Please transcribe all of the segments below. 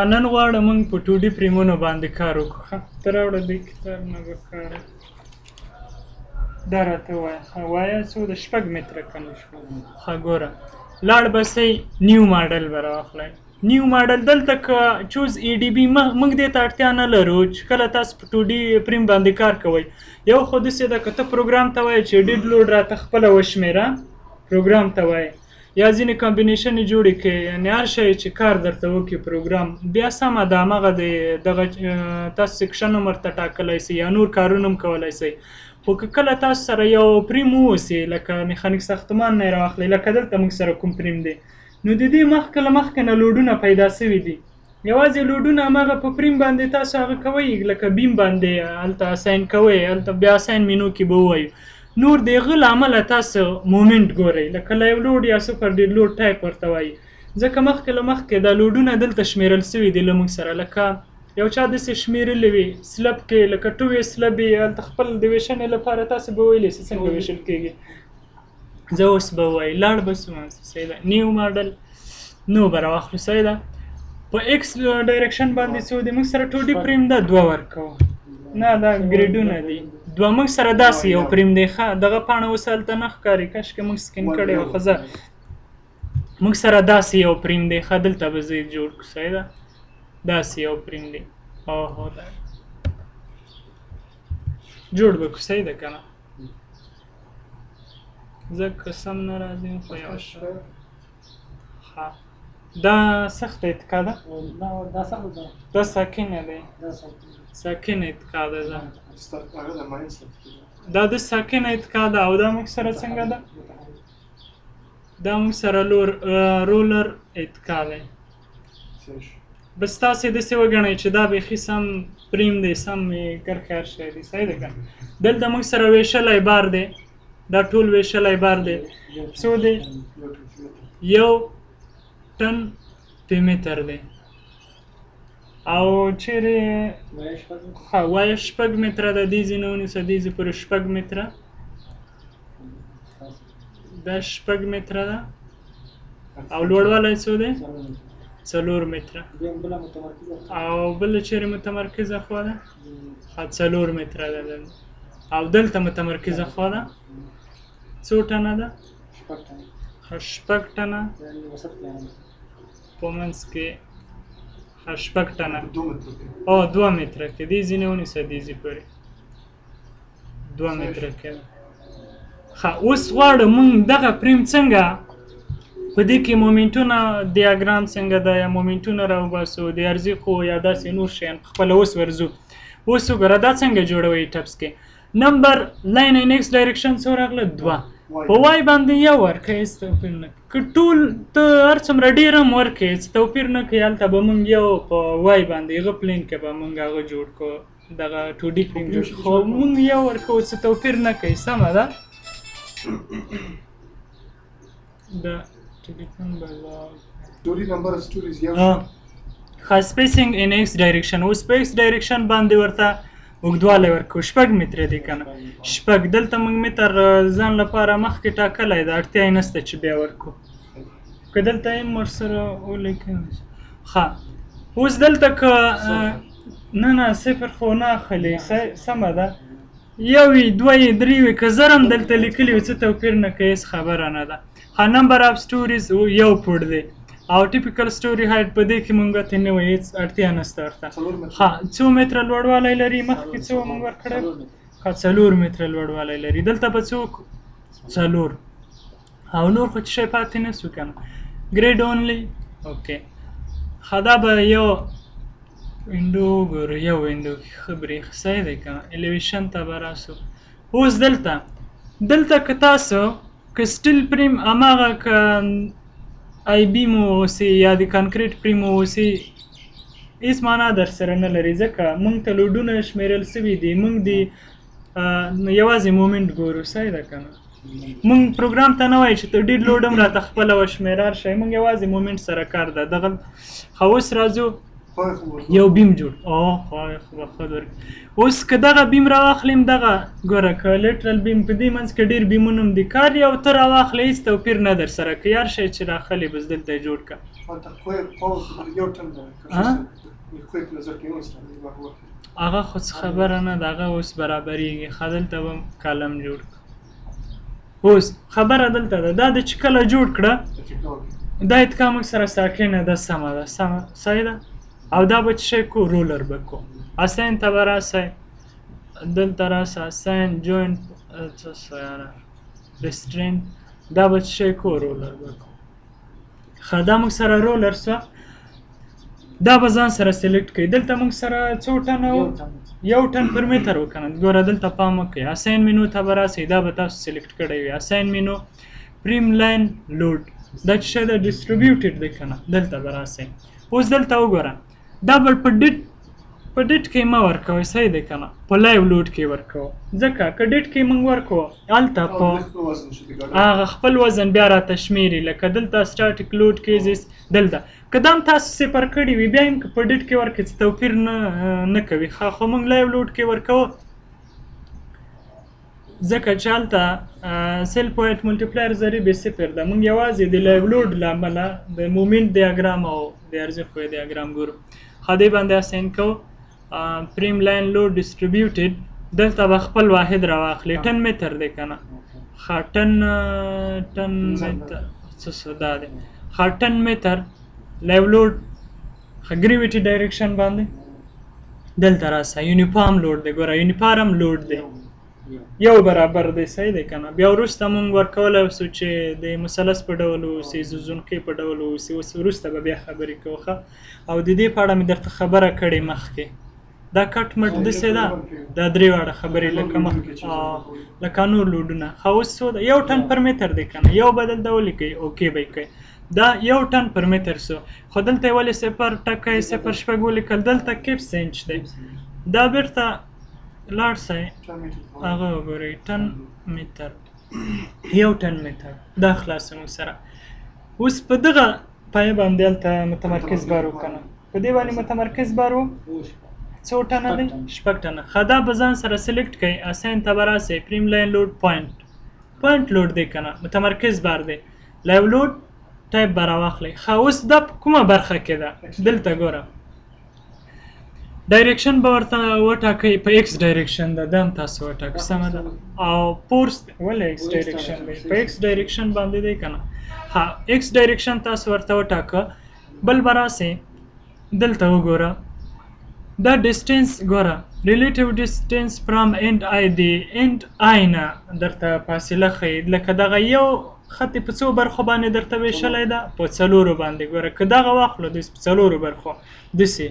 نن غواړم موږ په 2D پریمونو باندې کار وکړو. ته راوړه دې کتاب نه به کار دا راته ووایه. وایه څو د 6 متره که نه شو. ښه ګوره لاړ بسئ نیو ماډل به راواخلئ. نیو ماډل دلته که چوز ای ډي بي موږ دې ته اړتیا نه لرو چې کله تاسو په 2D پریم باندې کار کوئ. یو خو داسې ده که ته پروګرام ته وایې چې ایډیټ لوډ راته خپله وشمېره پروګرام ته وایې یا ځینې کمبینیشن یې جوړې کړې یعنې هر شی چې کار درته وکړي پروګرام بیا سمه ده همغه د دغه تاسو سیکشن هم ورته ټاکلی سئ یا نور کارونه هم کولی سئ. خو که کله تاسو سره یو پریم واوسي لکه میخانیک ساختمان نه یې راواخلئ لکه دلته موږ سره کوم پریم دی نو د دې مخکې له مخکې نه لوډونه پیدا سوي دي. یوازې لوډونه هماغه په پریم باندې تاسو هغه کوئ لکه بیم باندې هلته اساین کوئ هلته بیا اساین مینو کې به ووایو. نور د هغه له امله تاسو مومنټ ګورئ لکه لایو لوډ یا سوپر ډیر لوډ ټایپ ورته وایي ځکه مخکې له مخکې دا لوډونه دلته شمیرل سوي دي له موږ سره لکه یو چا داسې شمیرلې وي سلب کې لکه 2 سلب یې هلته خپل د ویشنې لپاره تاسو به ویلی سئ څنګه ویشل کېږي. زه اوس به ووایي لاړ به سو صحیح ده نیو ماډل نو به راواخلو صحیح ده. په ایکس ډایرکشن باندې څو دی موږ سره 2D پریم ده 2 ورکوو نه دا ګریډونه دي 2 موږ سره داسې یو پریم دی ښه دغه پاڼه اوس هلته نه ښکاري کاشکې موږ سکین کړی وه ښه زه موږ سره داسې یو پریم دی ښه دلته به زه یې جوړ کړو صحیح ده داسې یو پریم دی اوهو دا جوړ به کړو صحیح ده که نه زه که سم نه راځي خو یو ښه دا سخته اتکا ده دا ساکنه دی ساکنه اتکا ده دا د ساکنه اتکا ده او دا موږ سره څنګه ده دا موږ سره رولر اتکا دی. بس تاسې داسې وګڼئ چې دا بیخي سم پریم دی سم کرښې هر شی دی صحیح ده که دلته موږ سره ویشلی بار دی دا ټول ویشلی بار دی څو دی 1 ټن په متر دی او چیرې ښه وایه 6 متره ده دې ځای نه ونیسه دې ځای پورې 6 متره دا 6 متره ده او لوړوالی څو دی 4 متره او بله چیرې متمرکزه خوا ده 4 متره ده او دلته متمرکزه خوا ده څو ټنه ده 6 ټنه په منځ کې 6 ټنه او 2 متره کې دې ځای نه ونیسه دې ځای پورې 2 متره کې ده ښه اوس غواړو موږ دغه پریم څنګه په دې کې مومنټونه دیاګرام څنګه ده یا مومنټونه راوباسو د ارزیقو یا داسې نور شیان خپله اوس ورځو اوس وګوره دا څنګه جوړوئ ټپس کې نمبر لاین ان ایکس ډایرکشن څو راغله 2 په وای باندې یو ورکوي هېڅ توپیر نه که ټول ته هر څومره ډېر هم ورکوي هېڅ توپیر نه کوي هلته به موږ یو په وای باندې هغه پلین کې به موږ هغه جوړ کړو دغه 2D پریم جوړ خو موږ یو ورکوو څه توپیر نه کوي سمه ده د ښه سپیسینګ ان ایکس ډایرکشن اوس په ایکس ډایرکشن باندې ورته اوږدوالی ورکوو 6 متره دی که نه 6 دلته موږ متر ځان لپاره مخکې ټاکلی ده اړتیا یې نشته چې بیا ورکوو که دلته یم ورسره ولیکئ ښه اوس دلته که نه صفر خو نه اخلي سمه ده یو وي 2 وي 3 وي که زر هم دلته لیکلي وي څه توپیر نه کوي هېڅ خبره نه ده. ښه نمبر آف سټوریز یو فوټ دی او ټیپیکل سټوري هایټ په دې کې موږ ته نه وایي هېڅ اړتیا نشته ورته ښه څو متره لوړوالی لري مخکې څو موږ ورکړی ښه 4 متره لوړوالی لري دلته به څو 4 او نور خو چې شی پاتې نه شو که نه ګریډ اونلی اوکې ښه دا به یو وینډو ګورو یو وینډو کې خبرې صحیح دی که نه الیویشن ته به راسو اوس دلته که تاسو که سټیل پریم هماغه که آی بي مو اوسي یا د کانکریټ پریم مو اوسي هېڅ معنا در سره نه لري ځکه موږ ته لوډونه شمیرل سوي دي موږ د یوازې مومنټ ګورو صحیح ده که نه موږ پروګرام ته نه وایو چې ته ډېر لوډ هم راته خپله وشمېره هر شی موږ یوازې مومنټ سره کار ده دغه ښه اوس راځو یو بیم جوړ خدای ښه درکړي. اوس که دغه بیم راواخلیم دغه ګوره که لیټرل بیم په دې منځ کې ډېر بیمونه هم دي کار یو ته راواخلې هېڅ توپیر نه در سره کوي هر شی چې راخلې بس دلته یې جوړ کړه. هغه خو څه خبره نه ده هغه اوس برابرېږي ښه دلته به کالم جوړ کړه. اوس خبره دلته ده دا د چې کله جوړ کړه دا اتکا موږ سره ساکنه ده سمه ده صحیح ده او دا به څه شی کو رولر به کو اساین ته به راسئ دلته راسه اساین جوینټ څه شی یاره ریسټرینټ دا به څه شی کو رولر به کو ښه دا موږ سره رولر سوه دا به ځان سره سلیکټ کړئ دلته موږ سره څو ټنه یو ټن پر متر وکنه ګوره دلته پام وکړئ اساین مینو ته به راسئ دا به تاسو سلیکټ کړی وي اساین مینو پریم لاین لوډ دا چې شی ده ډسټریبیوټډ دی که نه دلته به راسئ. اوس دلته وګوره دا به په ډیټ کې مه ورکوئ صحیح دی که نه په لایو لوډ کې ورکوه ځکه که ډیټ کې موږ ورکوه هلته په هغه خپل وزن بیا راته شمېري لکه دلته سټاټیک لوډ کیزز دلته که دا هم تاسو صفر کړي وي بیا هم که په ډیټ کې ورکړئ څه توپیر نه کوي خو موږ لایو لوډ کې ورکوه ځکه چې هلته سیل پوینټ ملټیپلایر ضریب صفر ده موږ یوازې د لایو لوډ له امله د مومنټ دیاګرام او د ارزښت دیاګرام ګورو ښه دې باندې اساین کوو پریم لاین لوډ ډسټریبیوټډ دلته به خپل واحد راواخلې ټن متر دی که نه ښه ټن متر څه دا دی ښه ټن متر لایو لوډ ښه ګریویټي ډایرکشن باندې دلته راسه یونیفارم لوډ دی ګوره یونیفارم لوډ دی یو برابر دی صحیح دی که نه بیا وروسته مونږ ورکولی سو چې د مثلث په ډول اوسي زونقې په ډول اوسي اوس وروسته به بیا خبرې کوو ښه او د دې په اړه مې درته خبره کړې مخکې دا کټ مټ داسې ده دا درې واړه خبرې لکه مخکې لکه نور لوډونه ښه اوس څو ده یو ټن پر متر دی که نه یو به دلته ولیکئ اوکې به یې کوئ دا یو ټن پر متر سو خو دلته یې ولې صفر ټکی صفر شپږ ولیکل دلته کیف سینچ دی دا بیرته لاړ سئ هغه وګورئ ټن متر یو ټن متر دا خلاصه موږ سره اوس په دغه پایه باندې هلته متمرکز بار و که نه په دې باندې متمرکز بار و څو ټنه دی شپږ ټنه ښه دا به ځان سره سلیکټ کړئ اساین ته به راسئ پریم لاین لوډ پوینټ لوډ دی که نه متمرکز بار دی لایو لوډ ټایپ به راواخلئ ښه اوس دا په کومه برخه کې ده دلته ګوره ډایرکشن به ورته وټاکئ په ایکس ډایرکشن ده دا هم تاسو وټاکئ سمه ده او فورس ولې ایکس ډایرکشن دی په ایکس ډایرکشن باندې دی که نه ها ایکس ډایرکشن تاسو ورته وټاکه بل به راسئ دلته وګوره دا ډسټنس ګوره ریلیټیو ډسټنس فرام اینډ آی دی اینډ آی نه درته فاصله ښیي لکه دغه یو خط په څو برخو باندې درته ویشلی ده په څلورو باندې ګوره که دغه واخلو داسې په څلورو برخو داسې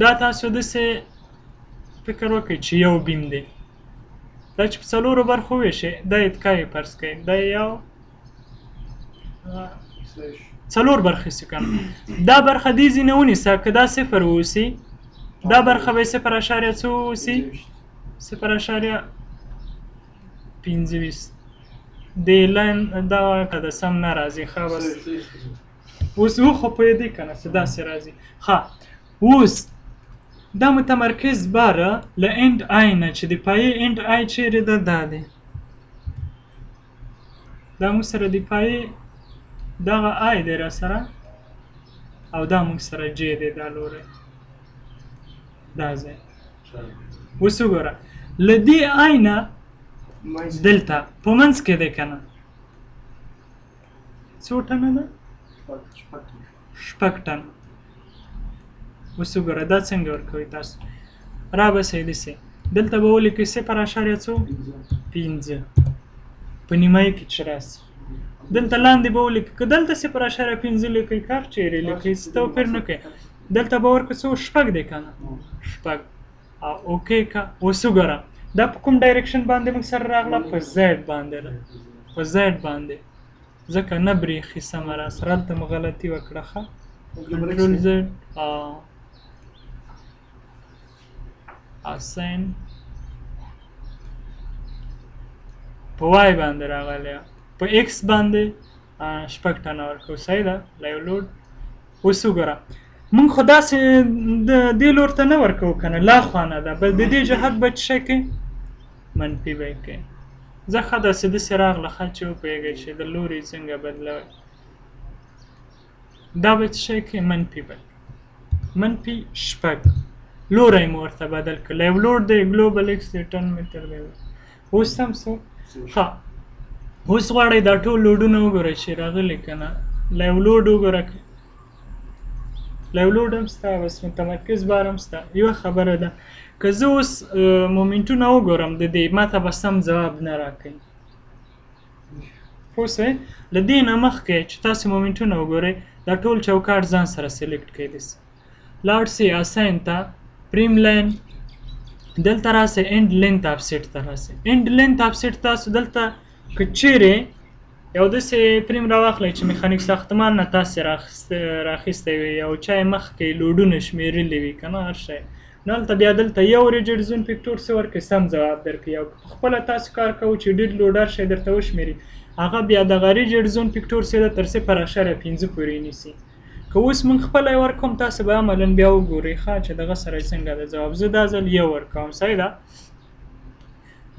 دا تاسو داسې فکر وکړئ چې یو بیم دی دا چې په څلورو برخو ویشئ دا اتکا یې فرض کړئ دا یو څلور برخې سي که نه دا برخه دې ځینې ونیسه که دا صفر واوسي دا برخه به یې صفر اشاریه څو واوسي صفر اشاریه پنځه ویشت د لاین دا که د سم نه راځي ښه بس اوس خو پوهېدې که نه چې داسې راځي ښه اوس دا متمرکز باره له اینډ آی نه چې د پایې اینډ آی چیرې ده دا دی دا موږ سره د پایې دغه آی دی را سره او دا موږ سره جې دی دا لوری دا ځای اوس وګوره له دې آی نه دلته په منځ کې دی که نه څو ټنه ده شپږ ټنه اوس وګوره دا څنګه ورکوئ تاسو رابسئ داسې دلته به ولیکئ صفر اشاریه څو پنځه په نیمایي کې چې راسي دلته لاندې به ولیکئ که دلته صفر اشاریه پنځه لیکئ کار چیرې لیکئ څه توپیر نه کوي دلته به ورکړو څو شپږ دی که نه شپږ او اوکې که اوس وګوره دا په کوم ډایرکشن باندې موږ سره راغله په زیډ باندې ده په زیډ باندې ځکه نه برېښي سمه را سره هلته مو غلطي وکړه ښه کنټرول زیډ اساین په وای باندې راغلی په ایکس باندې شپږ ټنه ورکړو صحیح ده لایو لوډ اوس وګوره موږ خو داسې د دې لور ته نه ورکوو که نه لا خوا نه ده بل د دې جهت به څه شی کوي منفي به یې کوي زه ښه داسې داسې راغله ښه چې وپوهېږئ چې د لوري څنګه بدلوئ دا به څه شی کوي منفي به منفي شپږ لوری مو ورته بدل کړ لیو لوډ دی ګلوبل ایکس دی 10 متر دی اوس هم څه ښه اوس غواړئ دا ټول لوډونه وګورئ چې راغلي که نه لیو لوډ وګوره لیو لوډ هم شته بس متمرکز بار هم شته یوه خبره ده که زه اوس مومنټونه وګورم د دې ماته به سم ځواب نه راکوي پوه شوئ له دې نه مخکې چې تاسې مومنټونه وګورئ دا ټول چوکاټ ځان سره سلیکټ کړئ داسې لاړ سئ اساین ته پریم لاین دلته راسئ اینډ لینث آف سیټ ته راسئ اینډ لینث آف سیټ تاسو دلته که چیرې یو داسې پریم راواخلئ چې میخانیک ساختمان نه تاسې راخیستی وي او چا یې مخکې لوډونه شمېرلي وي که نه هر شی نو هلته بیا دلته یو ریجډ زون پکټور څه ورکړي سم ځواب درکړي او په خپله تاسو کار کوو چې ډېر لوډ هر شی درته وشمېري هغه بیا دغه ریجډ زون پکټور سیده تر 0.5 پورې نیسي که اوس موږ خپله یې ورکوم تاسو به عملا بیا وګورئ ښه چې دغه سره یې څنګه ده ځواب زه دا ځل یو ورکوم صحیح ده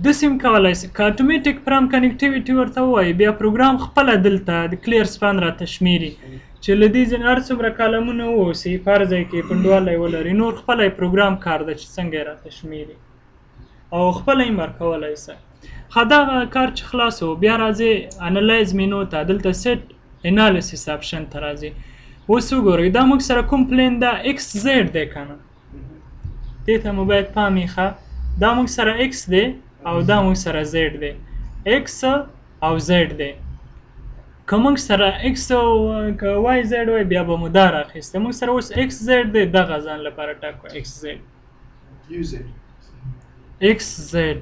داسې هم کولی شي که اتومیټک پرام کنیکټیویټي ورته ووایي بیا پروګرام خپله دلته د کلیر سپان راته شمېري چې له دې ځینې هر څومره کالمونه واوسي په هر ځای کې پنډوالی ولري نور خپله یې پروګرام کار ده چې څنګه یې راته شمېري او خپله یې ورکولی شي ښه دغه کار چې خلاص و بیا راځئ انالایز مینو ته دلته سیټ انالیسیس آپشن ته راځئ اوس وګورئ دا موږ سره کوم پلین ده ایکس زیډ دی که نه دې ته مو باید پام وي ښه دا موږ سره ایکس دی او دا موږ سره زیډ دی ایکس او زیډ دی که موږ سره ایکس او که وای زیډ وای بیا به مو دا راخیسته موږ سره اوس ایکس زیډ دی دغه ځان لپاره ټاکو ایکس زیډ ایکس زیډ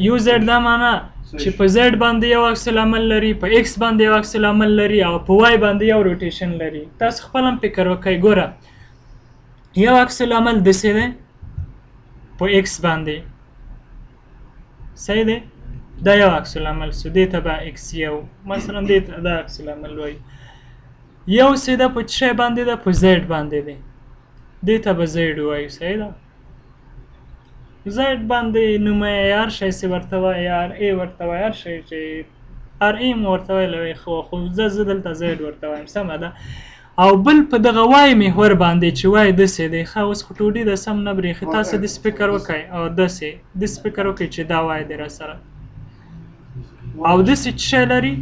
یو زیډ دا معنا چې په زیډ باندې یو عکس العمل لري په ایکس باندې یو عکس العمل لري او په وای باندې یو روټیشن لري تاسو خپل هم فکر وکړئ ګوره یو عکس العمل داسې دی په ایکس باندې صحیح دی دا یو عکس العمل سو دې ته به ایکس یو مثلا دې ته دا عکس العمل وایي یو سیده په څه شی باندې ده په زیډ باندې دی دې ته به زیډ وایو صحیح ده زیډ باندې نومه هر شی چې ورته وایي ار ای ورته وایي هر شی چې ار ای مو ورته ویلی خو زه دلته زیډ ورته وایم سمه ده او بل په دغه وای محور باندې چې وای داسې دی ښه اوس خو ټوډي د سم نه برېښي تاسو داسې فکر وکړئ او داسې فکر وکړئ چې دا وای دی راسره او داسې څه شی لري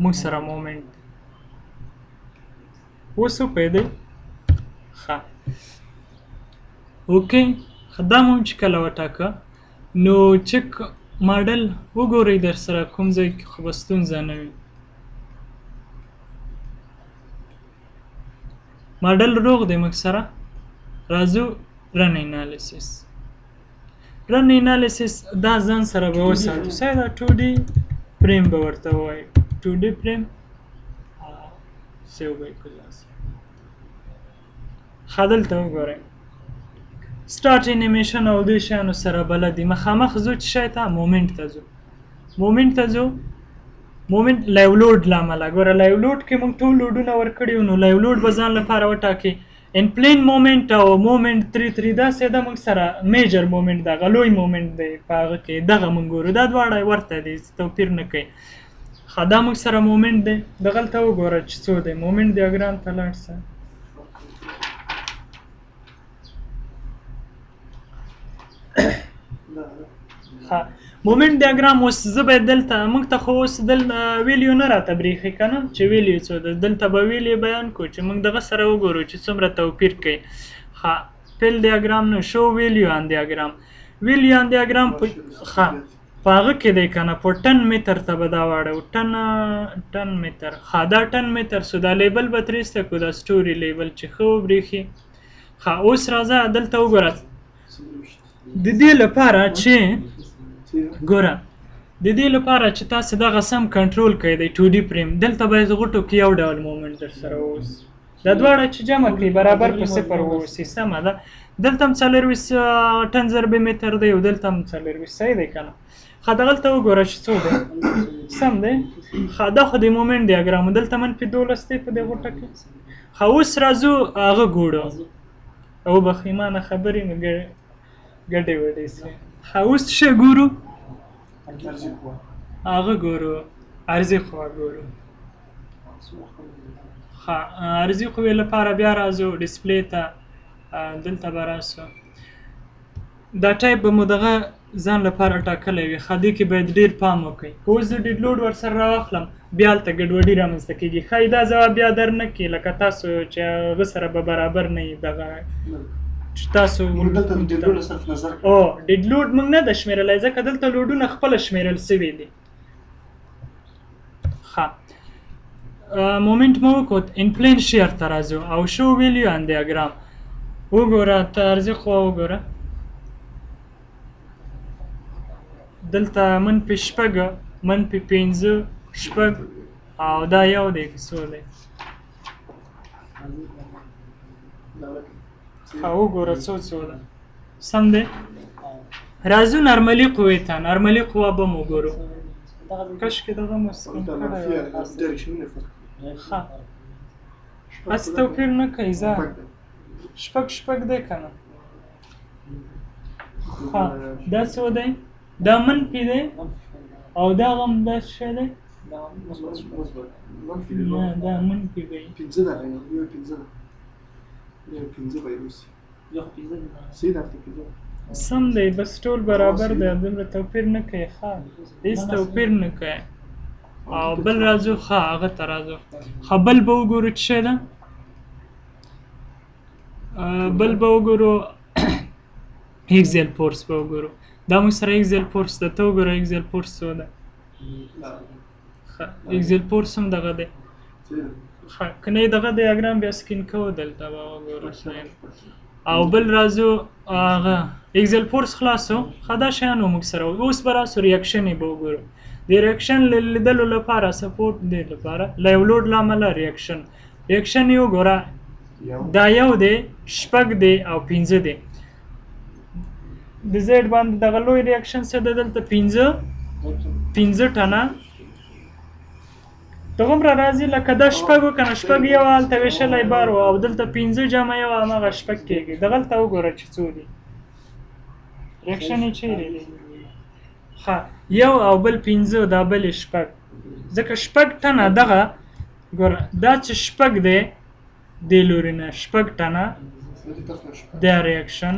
موږ سره مومنټ اوس وپوهېدئ ښه اوکې دا مو چې کله وټاکه نو چک ماډل وګورئ در سره کوم ځای کې خو به ستونزه نه وي ماډل روغ دی موږ سره راځو رن انالیسیس دا ځان سره به وساتو صحیح ده 2D پریم به ورته ووایو 2D پریم سیو به یې کړو ښه دلته وګورئ سټارټ انیمیشن او دې شیانو سره بلد دي مخامخ ځو چې شی ته مومنټ ته ځو مومنټ لایو لوډ له امله ګوره لایو لوډ کې موږ ټول لوډونه ورکړي وو نو لایو لوډ به ځان لپاره وټاکي ان پلین مومنټ او مومنټ 3 دا سیده موږ سره میجر مومنټ دغه لوی مومنټ دی په هغه کې دغه موږ ګورو دا دواړه ورته دي توپیر نه کوي ښه دا موږ سره مومنټ دی دغلته وګوره چې څو دی مومنټ دیاګرام ته لاړ شه مومنټ دیاګرام اوس زه باید دلته موږ ته خو اوس دلته ویلیو نه راته برېښي که نه چې ویلیو څه ده دلته به ویلیو بیان کړو چې موږ دغه سره وګورو چې څومره توپیر کوي ښه فیل دیاګرام نه شو ویلیو آن دیاګرام ښه په هغه کې دی که نه په ټن متر ته به دا واړو ټن متر ښه دا ټن متر سو دا لیبل به ترې ایسته کړو دا سټوري لیبل چې ښه وبرېښي ښه اوس راځه دلته وګوره د دې لپاره چې تاسو دغه سم کنټرول کړئ د 2D پریم دلته باید غوټو کې یو ډول مومنټ در سره واوسي دا دواړه چې جمع کړي برابر په صفر واوسي سمه ده دلته هم 24 ټن ضرب متر دی او دلته هم 24 صحیح دی که نه ښه دغلته وګوره چې څو دی سم دی ښه دا خو د مومنټ دیاګرام دلته -12 دی په دې غوټه کې ښه اوس راځو هغه ګورو او بخیمانه خبرې مې ګډې وډې سوې ښه اوس څه ګورو هغه ګورو عرضي قوه ګورو ښه عرضي قوې لپاره بیا راځو ډسپلی ته دلته به راسو دا ټایپ به مو دغه ځان لپاره ټاکلی وي ښه دې کې باید ډېر پام وکړئ که اوس زه ډېډ لوډ ورسره راواخلم بیا هلته ګډوډي رامنځته کېږي ښایي دا ځواب بیا در نه کړي لکه تاسو چې هغه سره به برابر نه وي دغه چې تاسو ډېډ لوډ موږ نه ده شمېرلی ځکه دلته لوډونه خپله شمېرل سوي دي ښه مومنټ مو وکړو ان پلین شیر ته راځو او شو ویلیو ان دیاګرام وګوره ته عرضي قوه وګوره دلته منفي شپږ منفي پنځه شپږ او دا یو دی که څو دی ښه وګوره څو ده سم دی راځو نرملي قوې ته نرملي قوه به مو ګورو کشکې دغه مو سکین کړی ښه هسې توپیر نه کوي ځه شپږ دی که نه ښه دا څو دی دا منفي دی او دا هم دا څه دی نه دا منفي دی سم دی بس ټول برابر دی دومره توپیر نه کوي ښه هېڅ توپیر نه کوي او بل راځو ښه هغه ته راځو ښه بل به وګورو څه شی ده بل به وګورو ایکزیل فورس به وګورو دا موږ سره ایکزیل فورس ده ته وګوره ایکزیل فورس څو ده ښه ایکزیل فورس هم دغه دی ښه که نه یې دغه دیاګرام بیا سکین کوو دلته به وګورو او بل راځو هغه ایکزیل فورس خلاصو ښه دا شیان موږ سره اوس به راسو ریاکشن یې به وګورو د ریاکشن لیدلو لپاره سپورټ دی لپاره له یو لوډ له امله ریاکشن یې وګوره دا یو دی شپږ دی او پنځه دی د زیډ باندې دغه لوی ریاکشن څه ده دلته پنځه ټنه دغومره راځي لکه دا شپږ و که نه شپږ یو هلته ویشلی بار و او دلته پنځه جمع یو همغه شپږ کېږي دغلته وګوره چې څو دي ریاکشن یې چیرې دی ښه یو او بل پنځه دا بل یې شپږ ځکه شپږ ټنه دغه ګوره دا چې شپږ دی دې لوري نه شپږ ټنه دا ریاکشن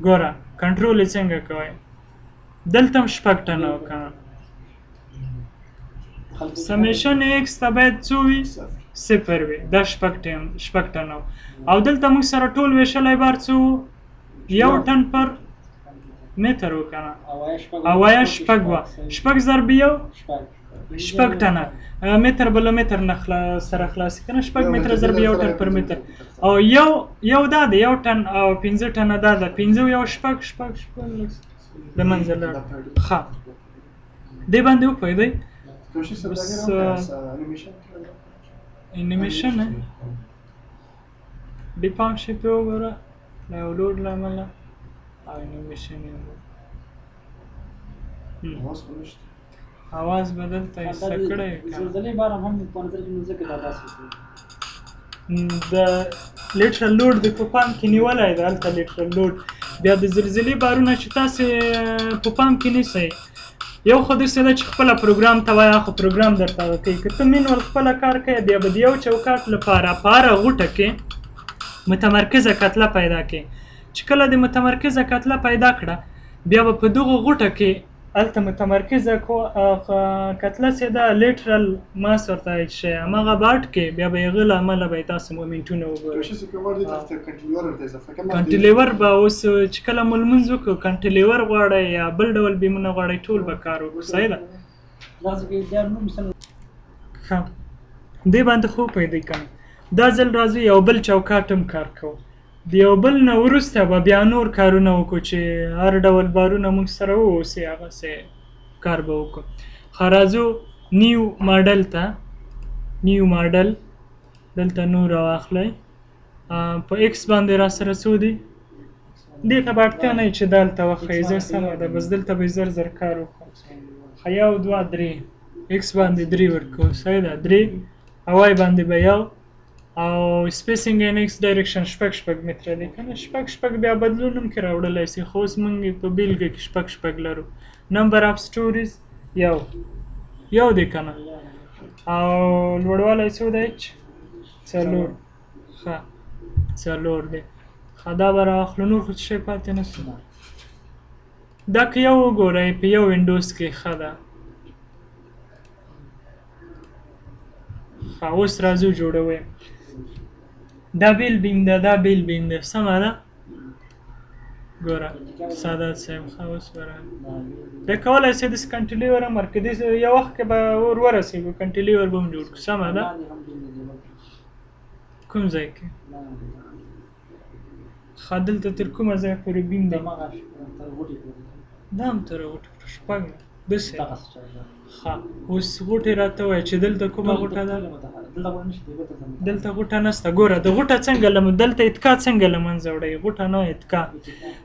ګوره کنټرول یې څنګه کوئ دلته هم شپږ ټنه وکړه سمیشن ایکس ته باید څو وي صفر وي دا شپږ ټنه او دلته موږ سره ټول ویشلی بار څو یو ټن پر متر و که نه اوایه شپږ وه شپږ ضرب یو شپږ ټنه متر به له متر نه سره خلاصي که نه شپږ متره ضرب یو ټن پر متر او یو دا دی یو ټن او پنځه ټنه دا ده پنځه یو شپږ د منځه لاړ ښه دې باندې وپوهېدئ بس انیمیشن ډې پام شي پرې وګوره له یو لوډ له امله او انیمیشن یې اواز به دلته ایسته کړی د لیټرل لوډ د په پام کې نیولی ده هلته لیټرل لوډ بیا د زلزلې بارونه چې تاسې په پام کې نیسئ یو خو داسې ده چې خپله پروګرام ته وایه خو پروګرام درته هغه کوي که ته مینول خپله کار کوې بیا به د یو چوکاټ لپاره په هره غوټه کې متمرکزه کتله پیدا کړې چې کله د متمرکزه کتله پیدا کړه بیا به په دغو غوټه کې هلته متمرکزه کتله چې ده لیټرل ماس ورته وایي شی هماغه باټ کې بیا به هغه له امله به یې تاسو مومنټونه وګورئ کنټیلیور به اوس چې کله مو لمونځ وکړو کنټیلیور غواړئ یا بل ډول بیمونه غواړئ ټول به کار وکړو صحیح ده ښه دې باندې خو پوهېدئ که نه دا ځل راځو یو بل چوکاټ هم کار کوو د یو بل نه وروسته به بیا نور کارونه وکړو چې هر ډول بارونه موږ سره واوسي هغسې کار به وکړو ښه راځو نیو ماډل ته نیو ماډل دلته نور راواخلئ په ایکس باندې را سره څو دي دې ته به اړتیا نه وي چې دا هلته وښیي زه سمه ده بس دلته به یې زر کار وکړو ښه یو دوه درې ایکس باندې درې ورکوو صحیح ده درې او وای باندې به یو او سپیسینګ ان ایکس ډایرکشن شپږ متره دی کنه شپږ بیا بدلون هم کې راوړلی سي خو اوس موږ په بیلګه کې شپږ لرو نمبر اف سټوریز یو دی کنه او لوړوالی څو دی څلور ښه څلور دی ښه دا به راواخلو نور خو څه شی پاتې نه شو دا که یو وګورئ په یو وینډوز کې ښه ده ښه اوس راځو جوړوئ دا بیل بینګ ده دا بیل بینګ ده سمه ده ګوره سادات صاحب ښه اوس به بیا کولی شئ داسې کنټیلیور هم ورکړي داسې یو وخت کې به ورسېږو کنټیلیور به هم جوړ کړو سمه ده کوم ځای کې ښه دلته تر کومه ځای پورې بیم دی دا هم تر غوټې پورې شپږ داسې ښه اوس غوټې راته ووایه چې دلته کومه غوټه ده دلته غوټه نشته ګوره د غوټه څنګه دلته اتکا څنګه له منځه وړئ غوټه نه اتکا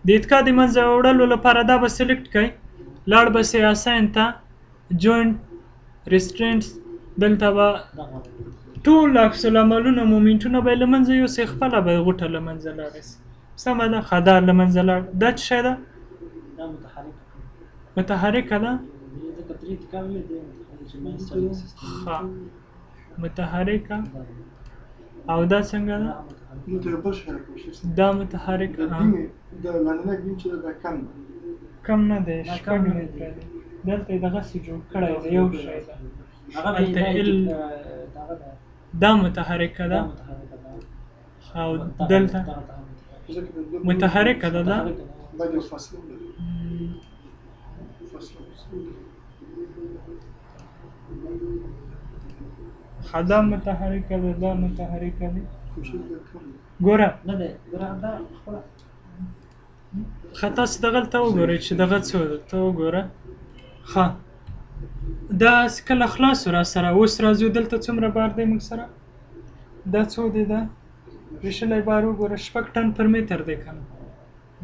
د اتکا د منځه وړلو لپاره دا به سلیکټ کړئ لاړ به سئ اساین ته جوینټ ریسټرینټس دلته به ټول عکس العملونه مومنټونه به یې له منځه یوسئ خپله به غوټه له منځه لاړه سي سمه ده ښه دا له منځه لاړ دا څه شی ده متحرکه ده ښه متحرکه او دا څنګه ده دا متحرکه کم نه دی شپږ متره دی دلته یې دغسې جوړ کړی دی یو شی ده هلته دا متحرکه ده او دلته متحرکه ده دا دا متحرکه ده دا متحرکه ده ګوره ښه تاسو دغلته وګورئ چې دغه څه ده ته وګوره ښه دا کله خلاص را سره اوس راځو دلته څومره بار دی موږ سره دا څو دی دا ویشلی بار وګوره 6 ټن پر متر دی که نه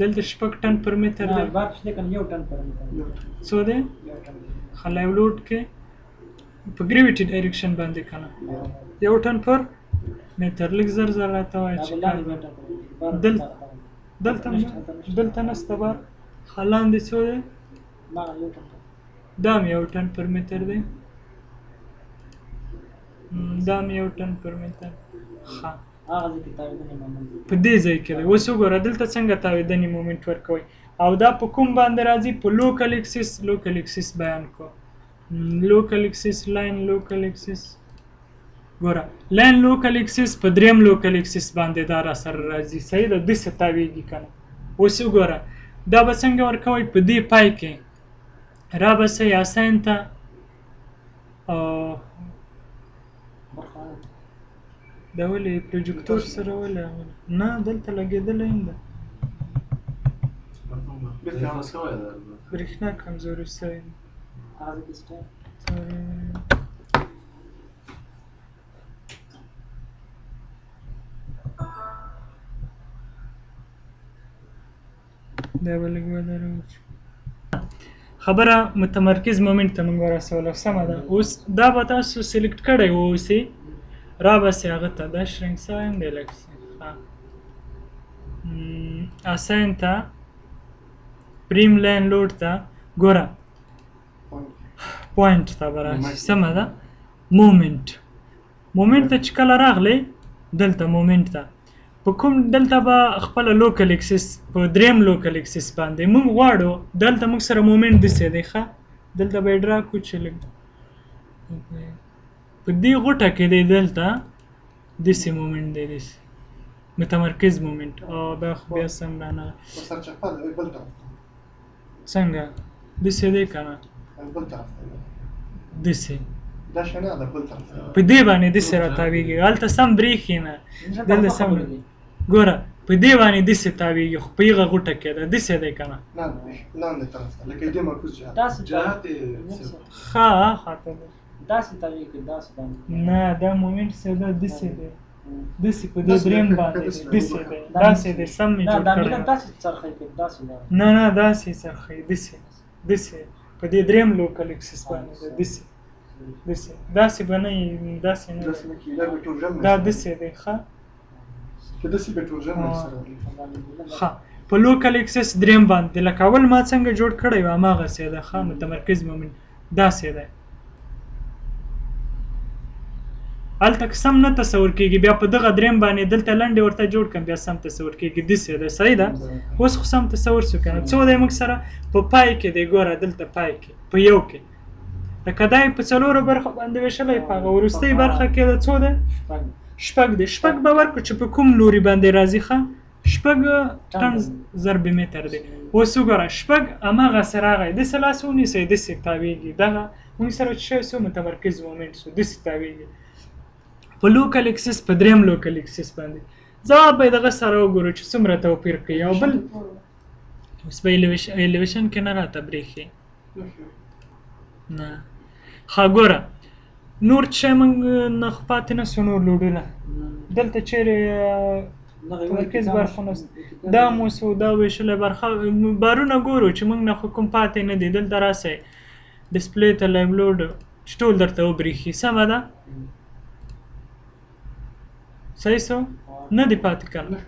دلته 6 ټن پر متر دی څو دی ښه لایو لوډ کې په ګریویټي ډایرکشن باندې که نه 1 ټن پر متر لږ زر راته وایه چې دلته نسته بار ښه لاندې څو دی دا هم 1 ټن پر متر دی دا هم 1 ټن پر متر ښه په دې ځای کې دی اوس وګوره دلته څنګه تاویدنې مومنټ ورکوئ او دا په کوم باندې راځي په لوکل اکسس بیان کو لوکل اکسس لاین لوکل اکسس ګوره لاین لوکل اکسس په دریم لوکل اکسس باندې دا را سره راځي صحیح ده داسې تاویږي که نه اوس وګوره دا به څنګه ورکوئ په دې پای کې را به سئ اساین ته دا ولې پروجیکتور سره ولې نه دلته لګېدلی هم ده برېښنا کمزوري شوې دا به لږ ودرو خبره متمرکز مومنټ ته موږ ورسوله سمه ده اوس دا به تاسو سلیکټ کړی واوسئ را به سئ هغه ته دا شرینک سوی هم دی لږ اساین ته پریم لاین لوډ ته ګوره پوینټ ته به راشي سمه ده مومنټ ته چې کله راغلی دلته مومنټ ته په کوم دلته به خپله لوکل اکسس په دریم لوکل اکسس باندې موږ غواړو دلته موږ سره مومنټ داسې دی ښه دلته به یې ډرا کړو چې لږ په دې غوټه کې دی دلته داسې مومنټ دی داسې متمرکز مومنټ او بیا سم رانه څنګه داسې دی که نه داسې په دې باندې داسې راتاویږي هلته سم برېښي نه دلته سم ګوره په دې باندې داسې تاویږي خو په هغه غوټه کې ده داسې دی که نه ښه خاطر نه دا مومنټ څه ده داسې دی داسې په دې دریم باندې داسې دی داسې دی سم مې جوړ کړی نه داسې څرخوي داسې په دې دریم لوکل اکسس باندې دی داسې داسې به نه وي، داسې نه داسې نه کېږي، دا به ټورژن دا داسې دی. ښه که داسې به ټورژن سره ښه په لوکل اکسس دریم باندې لکه اول ما څنګه جوړ کړی و هماغسې ده. ښه متمرکز مومنټ داسې دی. هلته که سم نه تصور کېږي بیا په دغه دریم باندې دلته لنډې ورته جوړ کړم بیا سم تصور کېږي. داسې ده. صحیح ده. اوس خو سم تصور شو که نه. څو دی موږ سره په پای کې دی. ګوره دلته پای کې په یو کې لکه دا په څلورو برخو باندې ویشلی، په هغه وروستۍ برخه کې د څو دی؟ شپږ دی. شپږ به ورکړو چې په کوم لوري باندې راځي. ښه شپږ ټن ضرب متر دی. اوس وګوره شپږ هماغسې راغی، داسې لاس ونیسئ داسې تاویږي. دغه موږ سره چې شوی سو متمرکز مومنټ سو داسې تاویږي په لوکل اکسس په دریم لوکل اکسس باندې. ځواب به یې دغه سره وګورو چې څومره توپیر کوي. او بل اوس به ایلیویشن کې نه راته برېښي نه. ښه ګوره نور شی موږ نه خو پاتې نه سو. نور لوډونه دلته چیرې مرکز برخونه دا مو سو دا ویشلی برخه بارونه ګورو چې موږ نه خو کوم پاتې نه دي. دلته راسئ ډسپلی ته لایو لوډ چې ټول درته وبرېښي. سمه ده. صحیح سو نه دی پاتې که نه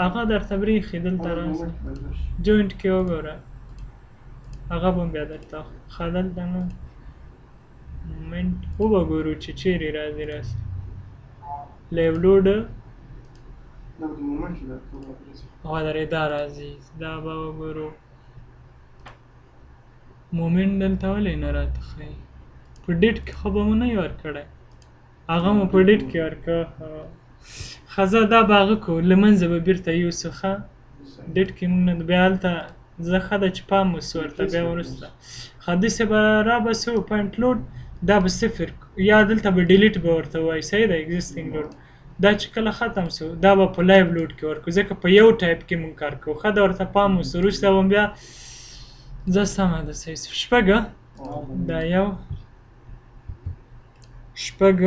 هغه درته برېښي. دلته راسئ جوینټ کې وګوره هغه به هم بیا درته ښه دلته نه مومنټ وبه ګورو چې چیرې راځي. راسئ لایو لوډ درې دا راځي. دا به وګورو مومنټ دلته ولې نه راته ښایي. په ډیټ کې خو به مو نه وي ورکړی. هغه مو په ډیټ کې ورکړه. ښه زه دا به هغه کړو له منځه به بېرته یوسو. ښه ډیټ کې مونږ نه بیا هلته زه ښه ده چې پام وسو ورته بیا وروسته. ښه داسې به رابسو پوینټ لوډ دا به صفر یا دلته به ډیلیټ به ورته وایي. صحیح ده. اګزسټینګ لوډ دا چې کله ختم سو دا به په لایو لوډ کې ورکړو ځکه په یو ټایپ کې مونږ کار کوو. ښه ده ورته پام وسو. وروسته به بیا زه سمه ده. صحیح سو. شپږ دا یو شپږ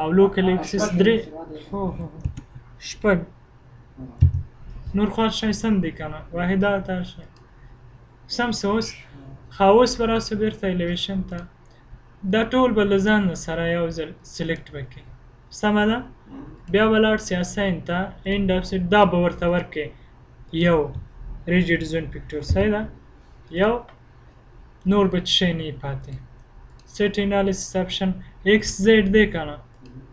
او لوکل اکسس درې شپږ نور خواړه شی سم دی که نه واحدات هر شی سم سه. اوس ښه اوس به راسو بېرته ایلیویشن ته. دا ټول به له ځان سره یو ځل سلیکټ به کړي. سمه ده. بیا به لاړ سي اساین ته اینډ اف سیټ دا به ورته ورکړي یو ریجیډ زون پکچر. صحیح ده. یو نور به څه شی نه وي پاتې. سیټ انالیسس اپشن ایکس زیډ دی که نه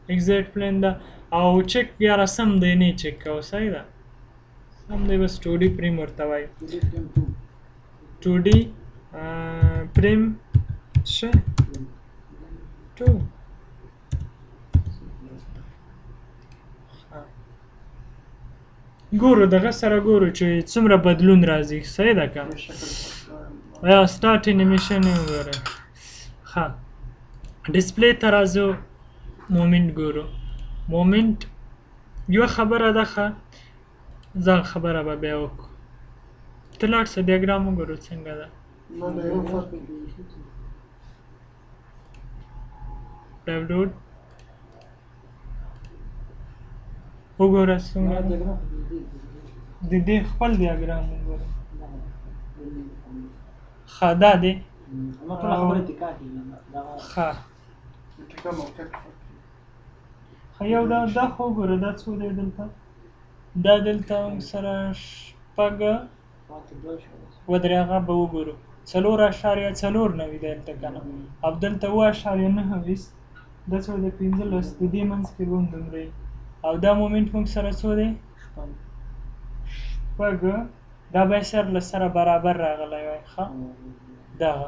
ایکس زیډ پلین ده. او چک یاره سم دی نه چک کوو. صحیح ده سم دی. بس 2D پریم ورته وایي. 2D پریم څه 2 ګورو دغه سره ګورو چې څومره بدلون راځي. صحیح ده که یا سټارټ انیمیشن یې وګورئ. ښه ډسپلی ته راځو مومنټ ګورو. مومنټ یوه خبره ده. ښه زه خبره به بیا وکړو. ته لاړ شه ډیاګرام وګورو څنګه ده. ډاونلوډ وګوره څومره د دې خپل ډیاګرام وګوره. ښه دا دی. ښه یو دا خو وګوره دا څو دی دلته. دا دلته موږ سره شپږ ودرې هغه به وګورو 4.4 دلته که نه او دلته 9.9 دا څو دی 15 د دې منځ کې به هم دومره وي. او دا مومنټ موږ سره څو دی شپږ. دا به سر له سره برابر راغلی وای. ښه دغه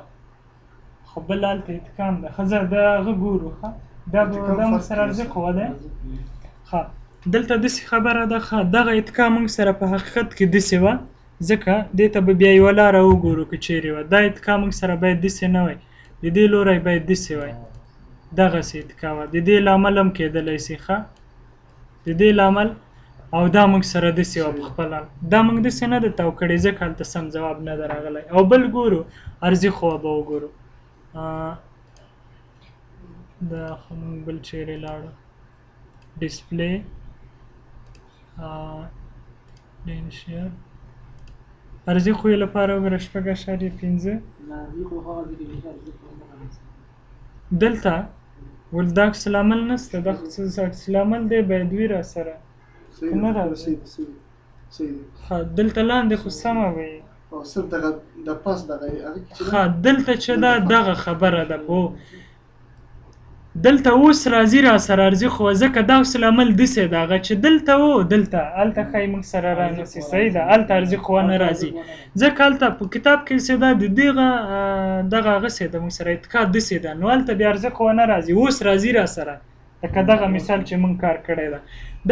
خو بل هلته اتکام ده. ښه زه د هغه ګورو. ښه دا موږ سره ارزښت خو دی. ښه دلته داسې خبره ده. ښه دغه اتکا موږ سره په حقیقت کې داسې وه ځکه دې ته به بیا یوه لاره وګورو که چیرې وه. دا اتکا موږ سره باید داسې نه وای. د دې لوری باید داسې وای. دغسې اتکا وه. د دې لامل هم کېدلی شي. ښه د دې لامل او دا موږ سره داسې وه په خپل حال. دا موږ داسې نه ده تاو کړی ځکه هلته سم ځواب نه ده راغلی. او بل ګورو ارزي خو به وګورو. دا خو موږ بل چیرې لاړو ډسپلی ډینشیر ارزي خو یې لپاره وګوره 6.5. دلته ول دا عکس العمل نشته دا عکس العمل دی باید وي را سره صحیح نه ده راځي. صحیح صحیح صحیح دی ښه دلته لاندې خو سمه وي او صرف دغه د پاس دغه هغه کې چې ښه دلته چې دا دغه خبره ده په دلته اوس راځي را سره ارزي خو ځکه دا عکس العمل داسې ده هغه چې دلته و دلته هلته ښایي موږ سره رانیسي صحیح ده هلته ارزي خو نه راځي ځکه هلته په کتاب کې چې دا د دغه دغه هغسې ده موږ سره اتکا داسې ده نو هلته بیا ارزي خو نه راځي اوس راځي را سره لکه دغه مثال چې موږ کار کړی ده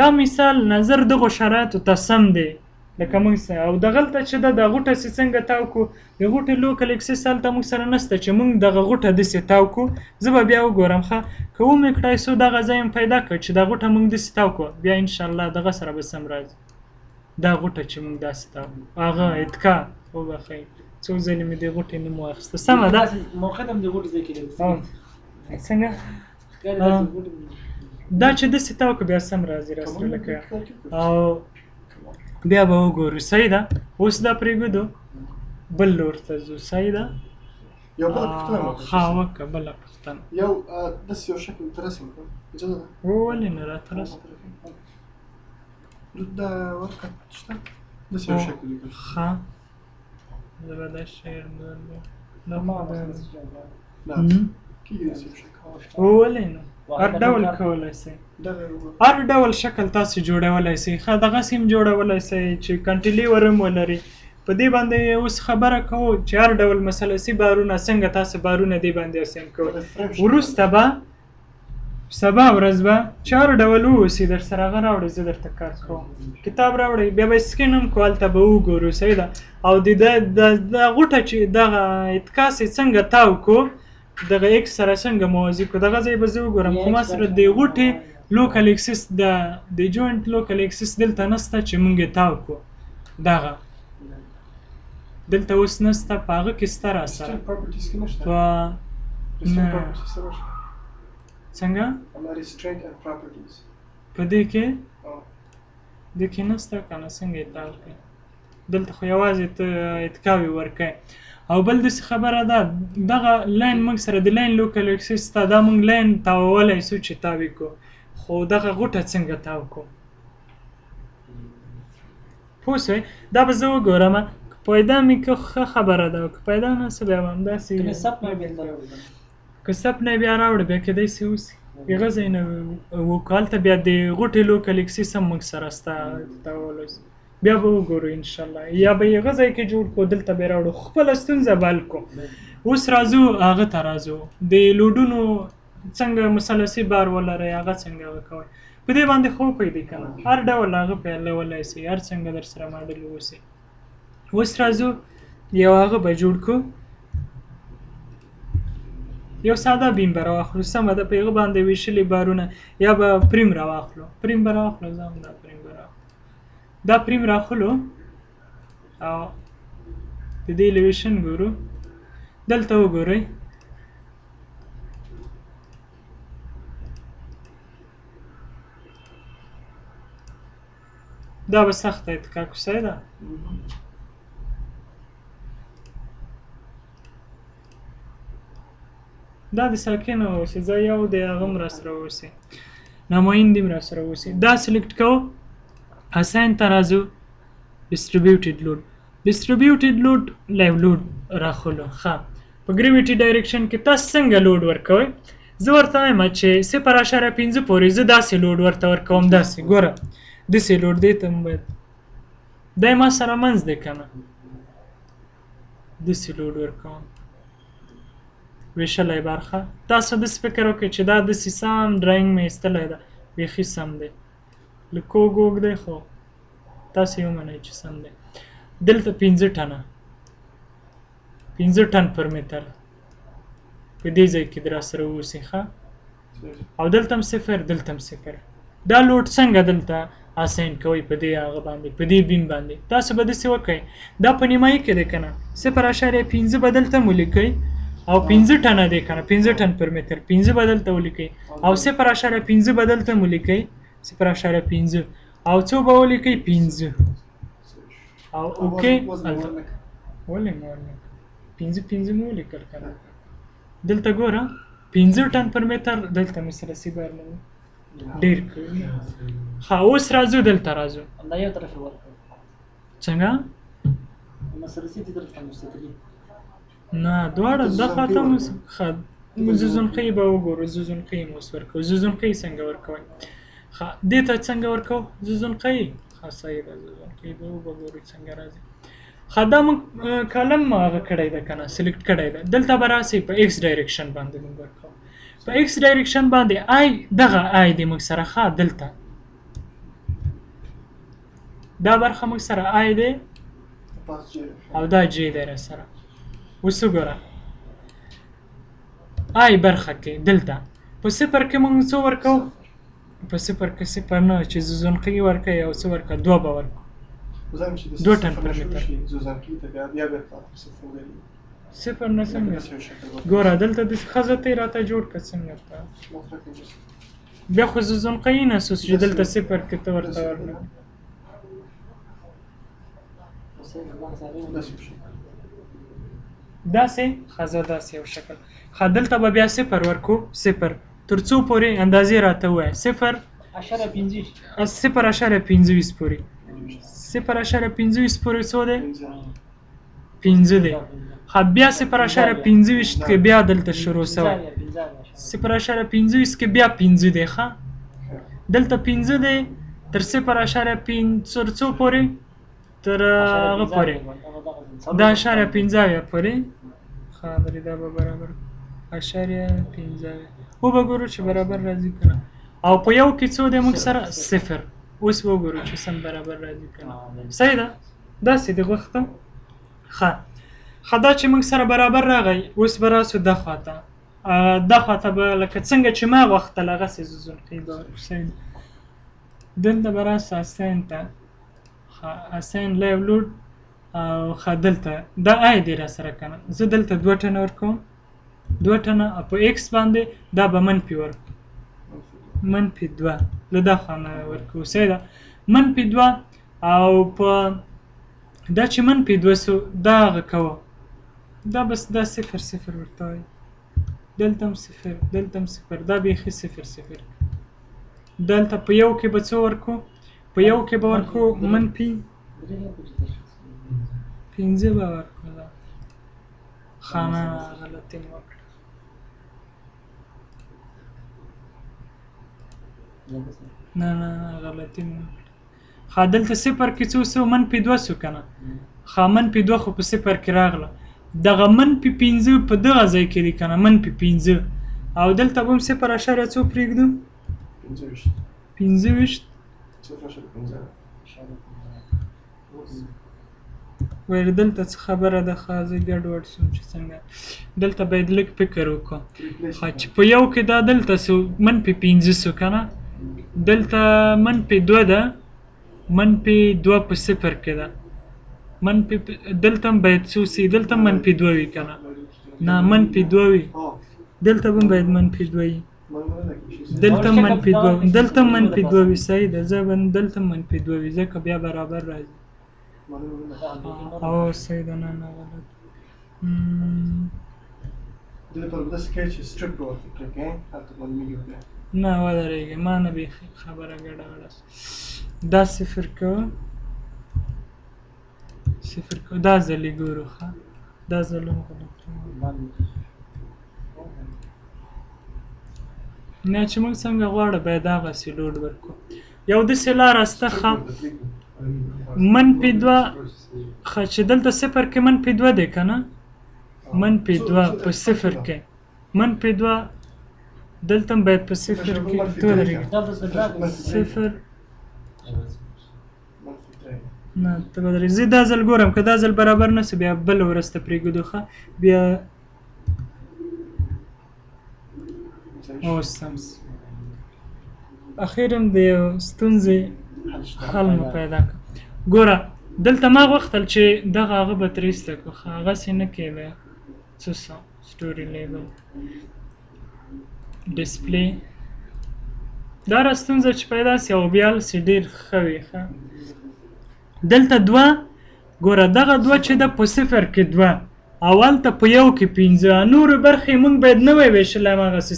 دا مثال نظر دغو شرایطو ته سم دی لکه موږ او دغلته چې د غوټه چې څنګه تاو کو د غوټې لوکل اکسس هلته موږ سره نشته چې موږ دغه غوټه داسې تاو کو زه به بیا وګورم ښه که ومې کړای سو دغه ځای م پیدا کړ چې دا غوټه موږ داسې تاو کو بیا انشاءالله دغه سره به سم راځي دا غوټه چې موږ داسې تاو هغه اتکا وبخئ څو ځلې مې دې غوټې نوم واخیسته سمه ده موقع هم د غوټې ځای کې دی څنګه دا چې داسې تاو کو بیا سم راځي راسره لکه او بیا به وګورو صحیح ده اوس دا پرېږدو بل لور ته ځو صحیح ده یو بله پوښتنه مو ښه وکړه بله پوښتنه یو داسې یو شکل ته رسم کړم اجازه ده ولې نه راته رسم دا ورقه شته داسې یو شکل لیکل ښه زه به دا شعر نه کېږي داسې یو شکل ولې نه هر ډول کولی شئ هر ډول شکل تاسو جوړولی شئ ښه دغسې هم جوړولی شئ چې کنټیلیور هم ولري په دې باندې اوس خبره کوو چې هر ډول مثلثي بارونه څنګه تاسو بارونه دې باندې اسیم کوئ وروسته به سبا ورځ به چې هر ډول واوسي در سره هغه راوړئ زه درته کار کوم کتاب راوړئ بیا به سکین هم کو هلته به وګورو صحیح ده او د غوټه چې دغه اتکاس یې څنګه تاو کو دغه ایکس سره څنګه موازي کو دغه ځای به زه وګورم خو ما سره د غوټې لوکل اکسس د جوینټ لوکل اکسس دلته نسته چې مونږ یې تاو کو دغه دلته اوس نسته په هغه کې سته را سره په څنګه په دې کې دې کې نسته که نه څنګه یې تاو کړې دلته خو یوازې ته اتکاوي ورکوې او بل داسې خبره ده دغه لاین موږ سره د لاین لوکل اکسس ته دا موږ لاین تاوولی سو چې تاوی کو خو دغه غوټه څنګه تاو کو پوه شوئ دا به زه وګورم که پیدا مې که ښه خبره ده که پیدا نه څه بیا به همداسې که سپ نه بیا راوړه بیا کیدای شي اوسي هغه ځای نه وکړو هلته بیا د غوټې لوکل اکسس هم موږ سره سته تاوولی سو بیا به وګورو انشاءالله یا به یې هغه ځای کې جوړ کړو دلته به یې راوړو خپله ستونزه به حل کړو اوس راځو هغه ته راځو د لوډونو څنګه مثلثي بار ولرئ هغه څنګه هغه کوئ په دې باندې خو پوهېدئ که نه هر ډول هغه پیلولی شئ هر څنګه در سره ماډل واوسي اوس راځو یو هغه به جوړ کړو یو ساده بیم به راواخلو سمه ده په هغه باندې ویشلي بارونه یا به پریم راواخلو پریم به راواخلو زه هم دا پریم به راواخلو دا پریم راخلو او د دې الیویشن ګورو دلته وګورئ دا به سخته اتکا کوسۍ ده دا د ساکن اوسي زه یو د هغه هم راسره اوسي نامعین دې هم راسره اوسي دا سلیکټ کوو اساین ته راځو ډسټریبیوټډ لود ډسټریبیوټډ لود لایو لود راخلو ښه په ګریویټي ډایرکشن کې تاسو څنګه لود ورکوئ زه ورته وایم چې 0.5 پورې زه داسې لود ورته ورکوم داسې ګوره داسې لود دی ته هم باید دی ما سره منځ دی که نه داسې لود ورکوم ویشلی برخه تاسو داسې فکر وکړئ چې دا داسې سم ډرایینګ مې ایستلی ده بیخي سم دی لږ کوږ وږ دی خو تاسو یې ومنئ چې سم دی دلته 15 ټنه 15 ټن پر متر په دې ځای کې در سره واوسي ښه او دلته هم صفر دلته هم صفر دا لوډ څنګه دلته اساین کوئ په دې هغه باندې په دې بیم باندې تاسو به داسې وکئ دا په نیمایي کې دی که نه 0.5 به دلته مو لیکئ او 15 ټنه دی که نه 15 ټن پر متر 15 به دلته ولیکئ او 0.5 به دلته مو لیکئ 0.5 او څو به ولیکئ 15 او اوکې ولې مو ورنکړه 15 مو ولیکل که نه دلته ګوره 15 ټن پر متر دلته مې سره سیبار نه ډېر کوي. ها اوس راځو دلته راځو همدا یو طرف یې ورکړ. څنګه مسرسي دې طرف ته مستقلي. نه دواړه د خاطر زوزنقی به وګورو. زوزنقی مو اوس ورکوو. زوزنقی څنګه ورکوئ؟ ښه دې ته څنګه ورکوو زوزنقی؟ ښه صحیح ده زوزنقی به وګورو څنګه راځي. ښه دا موږ کالم هغه کړی ده که نه سلیکټ کړی ده. دلته به راسئ په ایکس ډایرکشن باندې موږ ورکوو. په ایکس ډایرکشن باندې آی دغه آی دی موږ سره ښه دلته دا برخه موږ سره آی دی او دا جی دی را سره. اوس وګوره آی برخه کې دلته په صفر کې موږ څه ورکوو؟ په صفر کې صفر نه چې زوزنقي ورکوي او څه ورکوه 2 به ورکوو. 2 ټن پر متر. صفر نه څنګه ګوره دلته د ښځه تی راته جوړ کړه څنګه ته بیا خو زوزنقي نه سوس چې دلته صفر کې ته ورته ورکړه. داسې ښځه داسې یو شکل. ښه دلته به بیا صفر ورکو. صفر تر څو پورې اندازې راته ووایه. 0.25 پورې 0.25 پورې څو دی؟ 15 دی. ښه بیا 0.25 کې بیا دلته شروع شوی 0.25 کې بیا 15 دی. ښه دلته 15 دی تر 0.5 تر څو پورې؟ تر هغه پورې دا اشاریه 15 پورې. ښه درې دا به برابر اشاریه 15 وګورو چې برابر راځي که نه. او په یو کې څو دی موږ سره؟ 0. اوس وګورو چې سم برابر راځي که نه. صحیح ده داسې د غوښته. ښه دا چې موږ سره برابر راغی اوس به راسو دا خواته. دا خواته به لکه څنګه چې ما غوښتل هغسې زوزنقي به ورکړو. صحیح ده. دلته به راسو اساین ته اساین لایو لوډ او ښه دلته دا آی دی را سره که نه. زه دلته 2 ټنه ورکوم 2 ټنه او په ایکس باندې دا به منفي ورکړو -2 له دا خوا نه ورکوو. صحیح ده -2 او په دا چې -2 سو دا هغه کوه دا بس دا 0 ورته وایي. دلته هم 0 دلته هم 0 دا بیخي 0. دلته په یو کې به څو ورکو؟ په یو کې به ورکو -15 به ورکو. دا ښه نه غلطي مې وکړه. نه غلطي مې وکړه. ښه دلته 0 کې څو سو؟ -2 سو که نه. ښه -2 خو په 0 کې راغله. دغه -15 په دغه ځای کې دی که نه -15 او دلته به هم 0.څو پرېږدو؟ 25 ویل دلته څه خبره ده. ښه زه ګډوډ شوم چې څنګه دلته باید لږ فکر وکړو. ښه چې په یو کې دا دلته سو -15 سو که نه دلته -2 ده -2 په 0 کې ده دلته هم باید څو سي دلته -2 وي که نه نه -2 وي دلته هم باید -2 وي دلته -2 دلته -2 وي. صحیح ده زه به دلته -2 وي ځکه بیا برابر راځي. او صحیح ده نه غلط. نه ودرېږه ما نه بیخي خبره ګډه وډه. دا 0 کوه دا ځلې ګورو. ښه دا ځل هم غلط نه چې موږ څنګه غواړو باید هغسې لوډ ورکړو. یو داسې لاره شته ښه -2 ښه چې دلته 0 کې -2 دی که نه -2 په 0 کې -2 دلته هم باید په 0 کې 0 نه ته به درې. زه دا ځل ګورم که دا ځل برابر نه سو بیا بل ورسته پرېږدو. ښه بیا اوس سم اخیر هم د یو ستونزې حل مو پیدا کړه. ګوره دلته ما غوښتل چې دغه هغه به ترې ایسته کړو خو هغسې نه کېده. څه سو سټوري لیبل ډسپلی دا را ستونزه چې پیدا سي او بیا هلسې ډېر ښه وي. ښه دلته 2 ګوره دغه 2 چې ده په 0 کې 2 اول ته په یو کې 15 نورو برخې موږ باید نه وای ویشلی هماغسې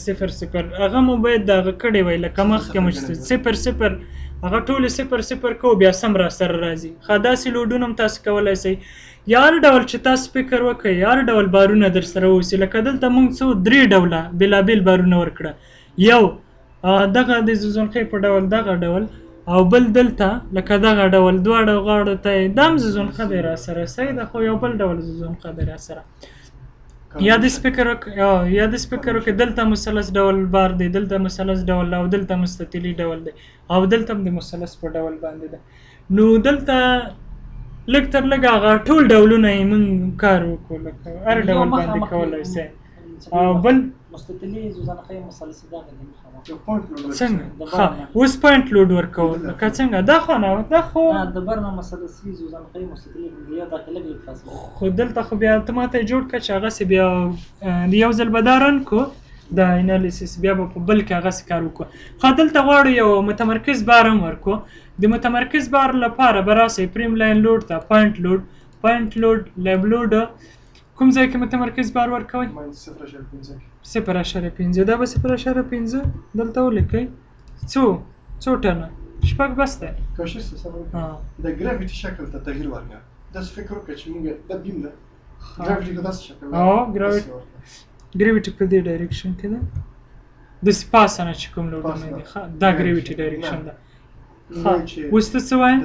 0 هغه مو باید دغه کړی وای لکه مخکې مو چې 0 هغه ټولې 0 کوو بیا سم را سره راځي ښه داسې لوډونه هم تاسو کولی شئ یا هر ډول چې تاسو فکر وکړئ هر ډول بارونه در سره واوسي لکه دلته موږ څو 3 ډوله بېلابېل بارونه ورکړه یو دغه د زوزنخې په ډول دغه ډول او بل دلته لکه دغه ډول دواړه غاړو ته یې دا هم زوزنخه دی را سره صحیح ده خو یو بل ډول زوزنخه دی را سره یا د سپیکر وکړئ دلته مثلث ډول بار دی دلته مثلث ډول او دلته مستطیلي ډول دی او دلته هم د مثلث په ډول باندې ده نو دلته لږ تر لږه هغه ټول ډولونه یې موږ کار وکړو لکه هر ډول باندې کولی شئ او بل مستطیلي زوزنخې مثلثي دغه دي مخامخ څنګه اوس پوینټ لوډ ورکول لکه څنګه دا خو نه دا خو د برنه مثلثي زوزنخې مستطیلي بیا داخله کې فاصله خو دلته خو بیا ته ماته جوړ کړه چې هغسې بیا یو ځل به دا رن کو د انالیسیس بیا به په بل کې هغسې کار وکړو خو دلته غواړو یو متمرکز بار هم ورکو د متمرکز بار لپاره به راسئ پریم لاین لوډ ته پوینټ لوډ لیب لوډ کوم ځای کې متمرکز بار ورکوئ 0.5 دا به 0.5 دلته ولیکئ څو ټنه شپږ بس دی کوشش سره د ګراویټي شکل ته تغییر ورکړه داسې فکر وکړه چې موږ دا بیم ده ګراویټي ته داسې شکل ګراویټي په دې ډایرکشن کې ده داسې پاسه نه چې کوم لوډونه دي دا ګراویټي ډایرکشن ده اوس ته څه وایې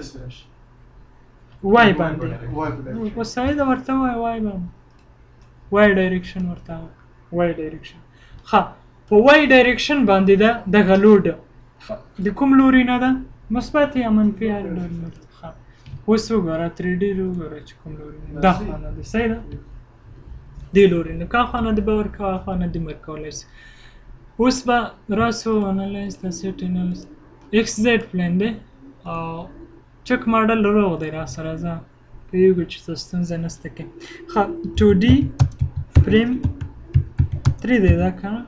وای باندې وسایل ورته وای باندې وای ډایرکشن ورته وای ډایرکشن ښه په وای ډایرکشن باندې ده دغه لوډ د کوم لوري نه ده مثبت یا منفي هر ډول لوري ښه اوس وګوره 3D وګوره چې کوم لوري نه دا خانه ده صحیح ده دې لوري نه کا خانه د به ورکوه خانه د مه کولی شي اوس به راسو انالایز د سیټ انالایز ایکس زیډ پلین دی او چک ماډل روغ دی را سره زه پوهېږو چې څه ستونزه نشته کې ښه 2D فریم 3 دی دا که نه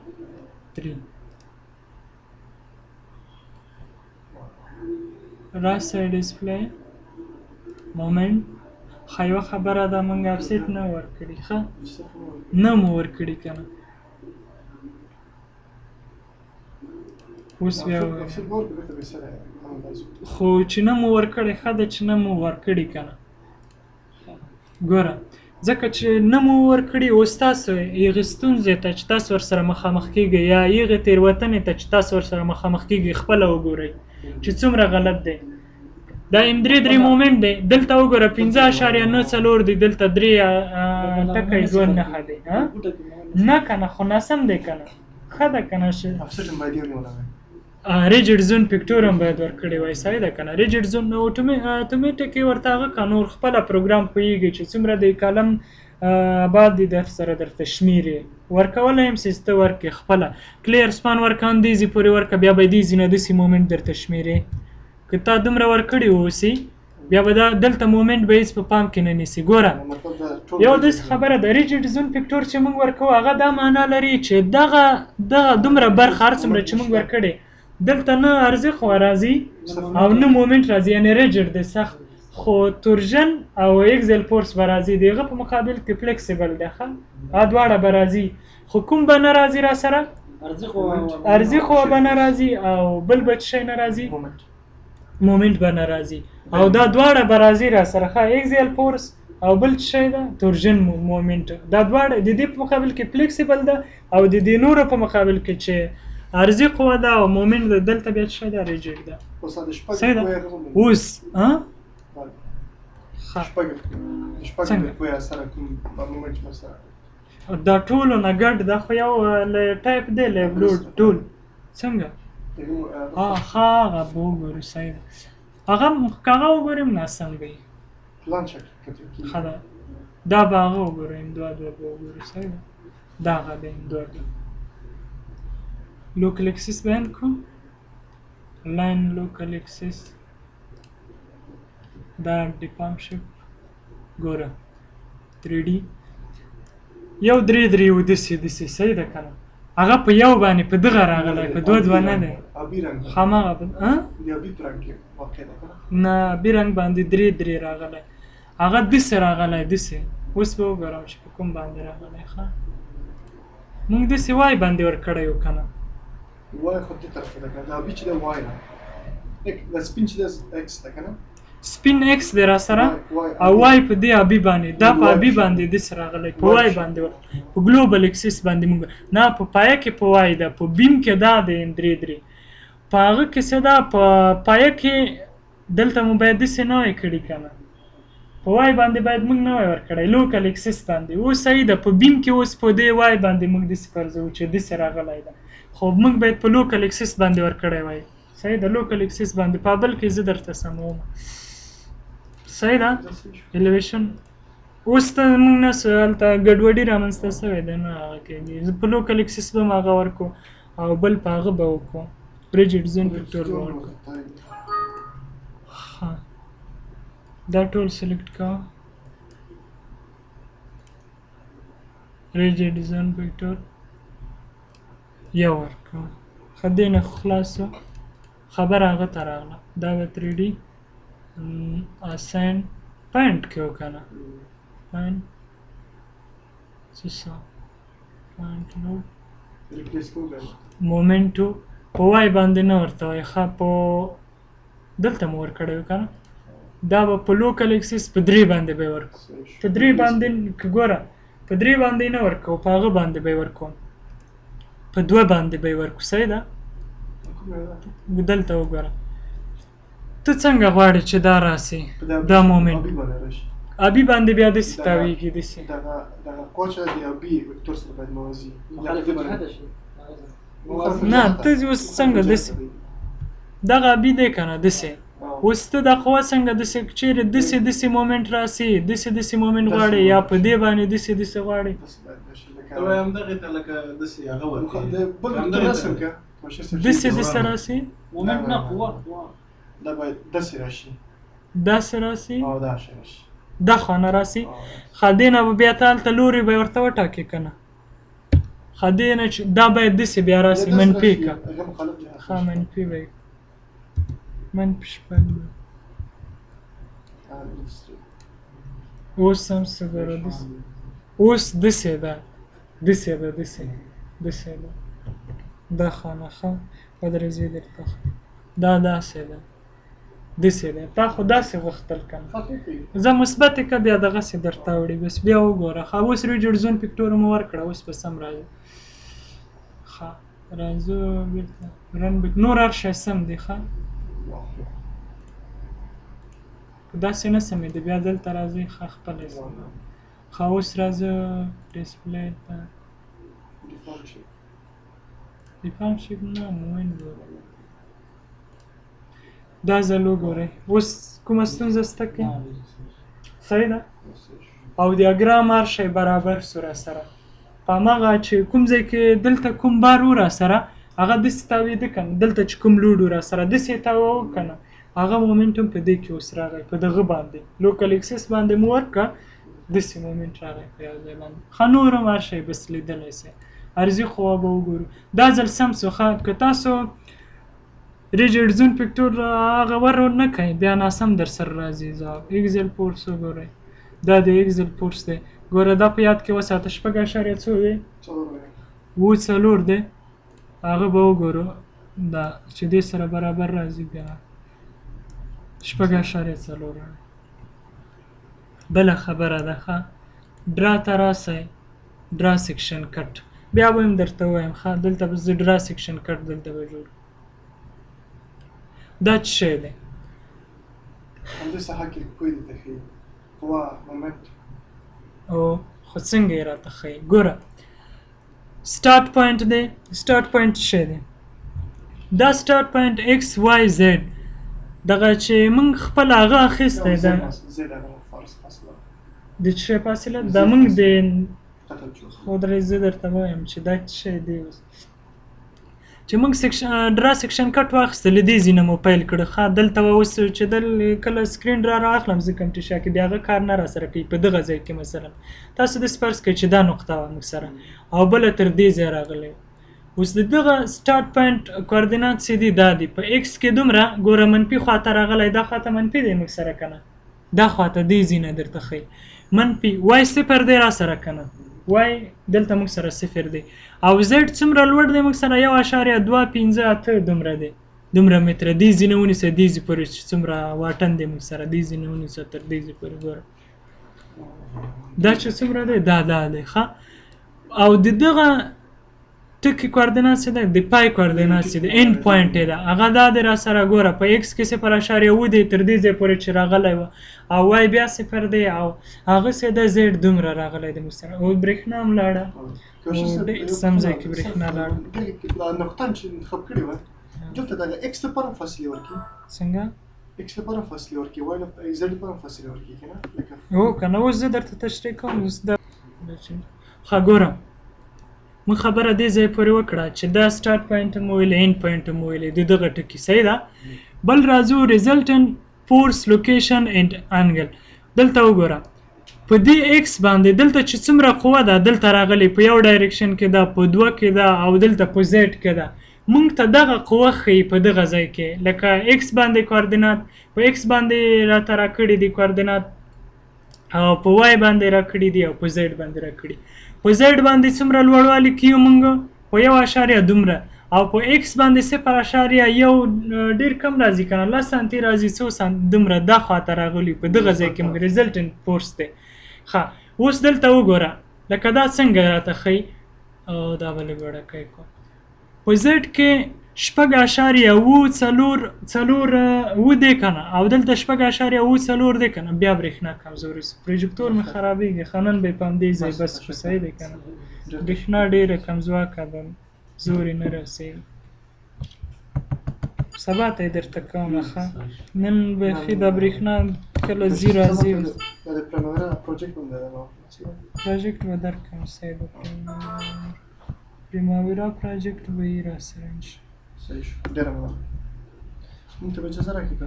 3 right side display moment ښه یوه خبره ده موږ افسیټ نه ورکړي ښه نه مو ورکړي که نه اوس بیا خو چې نه مو ورکړی ښه ده چې نه مو ورکړي که نه ګوره ځکه چې نه مو ورکړي اوس تاسو هغې ستونزې ته چې تاسو ورسره مخامخ کېږئ یا هغې تېروتنې ته چې تاسو ورسره مخامخ کېږئ خپله وګورئ چې څومره غلط دی دا M3 مومنټ دی دلته وګوره 5.94 دی دلته 3 ټکی 2 نښه دی نه که نه خو ناسم دی که نه ښه ده که نه ریجډ زون پکټور هم باید ورکړی وای صحیح ده که نه ریجډ زون اتومیټیکي ورته هغه که نور خپله پروګرام پوهېږي چې څومره د کالم آباد دي در سره درته شمېرې ورکولی هم سیز ته ورکړې خپله کلیر سپان ورکه اندیزې پورې ورکه بیا به دیزې نه داسې مومنټ درته شمېرې که تا دومره ورکړي اوسي بیا به دا دلته مومنټ به هېڅ په پام کې نه نیسي ګوره یو داسې خبره ده ریجډ زون پکټور چې موږ ورکوو هغه دا معنا لري چې دغه دومره برخه هر څومره چې موږ ورکړې دلته نه ارزي خو راځي او نه مومنټ راځي یعنې ریجډ دی سخت خو تورژن او ایکزل فورس به راځي د هغه په مقابل کې فلیکسیبل دی ښه دواړه به راځي خو کوم به نه راځي را سره ارزي خو به نه راځي او بل به څه شی نه راځي مومنټ به نه راځي او دا دواړه به راځي را سره ښه ایکزل فورس او بل څه شی ده تورژن مومنټ دا دواړه د دې په مقابل کې فلیکسیبل ده او د دې نورو په مقابل کې چې ارزي قوه ده او مومنټ ده دلته بیا څه ده ریجډ ده صحیح ده اوس دا ټولو نه ګډ ده خو یو ټایپ دی لیب لوډ ټول څنګه ښه هغه به وګورو صحیح ده هغه که هغه وګورو هم ناسم دی ښه ده دا به هغه وګورو دوه به وګورو صحیح ده دا هغه دی دوه local axis بیان کو line local axis دا ډیپام شپ ګوره 3D یو درې یو داسې صحیح ده که نه هغه په یو باندې په دغه راغلی په دوه نه دی هماغه نه آبي رنګ باندې درې راغلی هغه داسې راغلی داسې اوس به وګورم چې په کوم باندې راغلی ښه موږ داسې وای باندې ورکړی و که نه وای خو دې طرف ته ده که نه دا بي چې دی وای نه دا سپین چې دی اکس ده که نه سپین ایکس دی را سره او وای په دې ابي باندې دا په ابي باندې داسې راغلی په وای باندې په ګلوبل اکسس باندې موږ نه په پایه کې په وای ده په بیم کې دا دی درې درې په هغه کې څه ده په پایه کې دلته مو باید داسې نه وای کړي که نه په وای باندې باید موږ نه وای ورکړی لوکل اکسس باندې اوس صحیح ده په بیم کې اوس په دې وای باندې موږ داسې فرضوو چې داسې راغلی ده خو موږ باید په لوکل اکسس باندې ورکړی وای صحیح ده لوکل اکسس باندې په بل کې زه درته سموم صحیح ده الیویشن اوس ته موږ نه څه هلته ګډوډي رامنځته شوې ده نه هغه کېږي زه په لوکل اکسس به م هغه ورکړو او بل په هغه به وکړو ریجیډ زون فیکټور به ورکړو ښه دا ټول سلیکټ کوه ریجیډ زون فیکټور یو ورکړو ښه دې نه خلاص شو خبره هغه ته راغله دا به 3D assign point کې وکنه point څه point load ریپلیس کوو که مومنټو په وای باندې نه ورته وایي ښه په دلته مو ورکړی و که نه دا به په لوکل اکسس په 3 باندې به یې ورکړو په 3 باندې که ګوره په 3 باندې نه ورکوو په هغه باندې به یې ورکوم په 2 باندې به یې ورکو صحیح ده دلته وګوره ته څنګه غواړې چې دا راسي دا مومنټ ابي باندې بیا داسې تاویږي داسې دغه کوچه د ابي وکتور سره باید موازي مخالف جهته شي نه ته اوس څنګه داسې دغه ابي دی که نه داسې اوس ته دا قوه څنګه داسې چیرې داسې مومنټ راسي داسې مومنټ غواړې یا په دې باندې داسې غواړې همدغې ته لکه داسې هغه ورکوي بل وکتور رسم که داسې راسي مومنټ نه قوه دا باید داسې راشي داسې راسي او داسې راشي دا خو نه راسي ښه دې نه به بیا ته هلته لوري به یې ورته وټاکې که نه ښه دې نه چې دا باید داسې بیا راسي منفي که هغه مخالف جهت ښه منفي به یې منفي شپږ اوس هم څه ګوره اوس داسې ده داسې ده دا ښه نه ښه ودرېږي درته دا داسې ده داسې ده تا خو داسې غوښتل که نه زه مثبتې که بیا دغسې درته وړي بس بیا وګوره ښه اوس ریجیډ زون فیکټور مو ورکړه اوس به سم راځي ښه راځو بېرته رن نور هر شی سم دی ښه داسې نه سمېږي بیا دلته راځئ ښه خپله سم ښه اوس راځه ډسپلی ته دیفالټ شیپ نه مومنټ ګورئ دا ځل وګورئ اوس کومه ستونزه شته کې صحیح ده او دیاګرام هر شی برابر سو را سره په هماغه چې کوم ځای کې دلته کوم بار و را سره هغه داسې تاوېده که نه دلته چې کوم لوډ و را سره داسې یې تاوه که نه هغه مومنټ هم په دې کې اوس راغی په دغه باندې لوکل اکسس باندې مو ورکړه داسې مومنټ راغی په یو ځای باندې ښه نور هم هر شی بس لیدلی سئ عرضي خوا به وګورو دا ځل سم سو ښه که تاسو ریجیډ زون فیکټور هغه ور نه کوئ بیا ناسم در سره راځي ځواب ایکزل فورس وګورئ دا د ایکزل فورس دی ګوره دا په یاد کې وساته 6.4 دی 4 دی هغه به وګورو دا چې دې سره برابر راځي بیا 6.4 بله خبره ده ښه ډرا ته راسئ ډرا سیکشن کټ بیا به هم درته ووایم ښه دلته به زه ډرا سیکشن کټ دلته به جوړ دا څه شی دی همدې ساحه کې کوی دي تخیل قوه مومنټ او خو څنګه یې راته ښیي ګوره سټارټ پوینټ دی سټارټ پوینټ څه شی دی دا سټارټ پوینټ ایکس وای زیډ دغه چې موږ خپل هغه اخیستی ده د څه شی فاصله دا موږ د خو درې زه درته وایم چې دا څه شی دی اوس چې موږ ډرا سیکشن کټ واخیستل دې ځای نه مو پیل کړه ښه دلته به اوس چې کله سکرین را رااخلم زه کوم ټیشا کې بیا هغه کار نه راسره کوي په دغه ځای کې مثلا تاسو داسې فرض کړئ چې دا نقطه وه موږ سره او بله تر دې ځای راغلی اوس د دغه سټارټ پوینټ کوردینات چې دي دا دي په ایکس کې دومره ګوره منفي خواته راغلی دا خواته منفي دی موږ سره که نه دا خواته دې ځای نه درته ښیي منفي وای صفر دی را سره کنه وای دلته موږ سره صفر دی او زیډ څومره لوړ دی موږ سره 1.258 دومره دی دومره متره دې ځینې ونیسه دې ځې پورې چې څومره واټن دی موږ سره دې ځینې ونیسه تر دې ځې پورې ګوره دا چې څومره دی دا دی ښه او د دغه ټکي کوردینات څه دی د پای کوردینات څه دی اینډ پوینټ یې ده هغه دا دی را سره ګوره په ایکس کې 0.7 دی تر دې ځای پورې چې راغلی و او وای بیا صفر دی او هغه څه ده زیډ دومره راغلی دی موږ سره او برېښنا هم لاړه سم ځای کې برېښنا لاړه نقطه چې انتخاب کړې وه دلته دغه ایکس لپاره هم فاصلې ورکړي څنګه ایکس لپاره هم فاصلې ورکړي وای زیډ لپاره هم فاصلې ورکړي که نه لکه هو که نه اوس زه درته تشریح کوم اوس دا ښه ګوره موږ خبره دې ځای پورې وکړه چې دا سټارټ پوینټ هم ویلې اینډ پوینټ هم ویلې د دغه ټکي صحیح ده بل راځو ریزلټنټ فورس لوکیشن اینډ انګل دلته وګوره په دې ایکس باندې دلته چې څومره قوه ده دلته راغلی په یو ډایرکشن کې ده په دوه کې ده او دلته په زیډ کې ده مونږ ته دغه قوه ښیي په دغه ځای کې لکه ایکس باندې کوردینات په ایکس باندې راته راکړي دي کوردینات او په وای باندې راکړي دي او په زیډ باندې راکړي په زیډ باندې څومره لوړوالی کیو مونږ په 1 دومره او په ایکس باندې 0.1 ډیر کم راځي کنه 10 سانتي راځي 100 سانتي دومره دا خاطر راغلی په دغه ځای کې موږ ریزلټنټ فورس دی ښه اوس دلته وګوره لکه دا څنګه راته ښیي او دا به لږ وړکی کو په زیډ کې 6.4 دی کنه او دلته 6.4 دی کنه بیا برېښنا کمزوري سو پروجیکتور مې خرابېږي ښه نن به یې په همدې ځای بس خو صحیح دی کنه برېښنا ډېره کمزواکه ده زور یې نه رسېږي سبا ته یې درته کومه ښه نن بیخي دا برېښنا کله ځي راځي دا د پرمویرا پروجیکټ هم ده پروجیکټ به درکړم صحیح ده پریماویرا پروجیکټ به یې راسره انشاءالله صحیح شو ډېره مننه مونږ ته به اجازه راکړي که